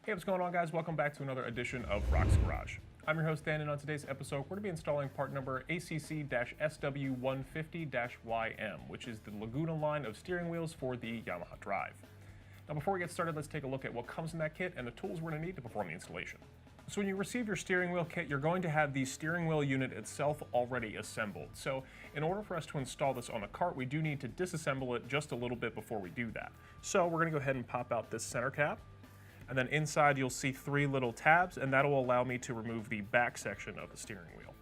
Hey, what's going on, guys? Welcome back to another edition of Rock's Garage. I'm your host, Dan, and on today's episode, we're going to be installing part number ACC-SW150-YM, which is the Laguna line of steering wheels for the Yamaha Drive. Now, before we get started, let's take a look at what comes in that kit and the tools we're going to need to perform the installation. So when you receive your steering wheel kit, you're going to have the steering wheel unit itself already assembled. So in order for us to install this on the cart, we do need to disassemble it just a little bit before we do that. So we're going to go ahead and pop out this center cap. And then inside you'll see 3 little tabs, and that'll allow me to remove the back section of the steering wheel.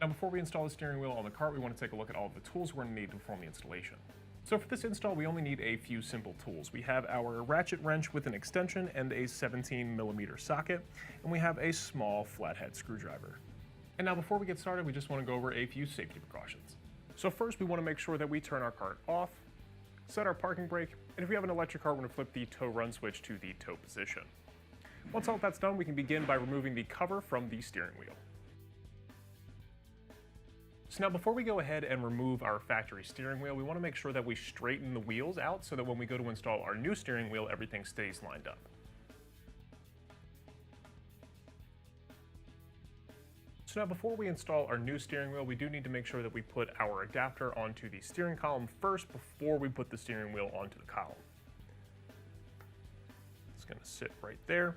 Now before we install the steering wheel on the cart, we want to take a look at all of the tools we're going to need to perform the installation. So for this install, we only need a few simple tools. We have our ratchet wrench with an extension and a 17mm socket, and we have a small flathead screwdriver. And now before we get started, we just want to go over a few safety precautions. So first, we want to make sure that we turn our cart off, set our parking brake, and if we have an electric cart, we're going to flip the tow run switch to the tow position. Once all that's done, we can begin by removing the cover from the steering wheel. So now before we go ahead and remove our factory steering wheel, we want to make sure that we straighten the wheels out so that when we go to install our new steering wheel, everything stays lined up. So now before we install our new steering wheel, we do need to make sure that we put our adapter onto the steering column first before we put the steering wheel onto the column. It's going to sit right there.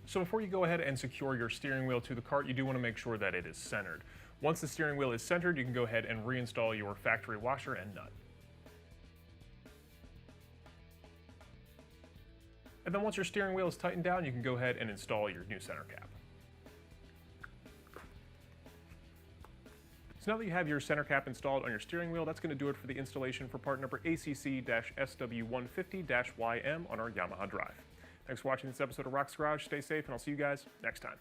So before you go ahead and secure your steering wheel to the cart, you do want to make sure that it is centered. Once the steering wheel is centered, you can go ahead and reinstall your factory washer and nut. And then once your steering wheel is tightened down, you can go ahead and install your new center cap. So now that you have your center cap installed on your steering wheel, that's going to do it for the installation for part number ACC-SW150-YM on our Yamaha Drive. Thanks for watching this episode of Rock's Garage. Stay safe, and I'll see you guys next time.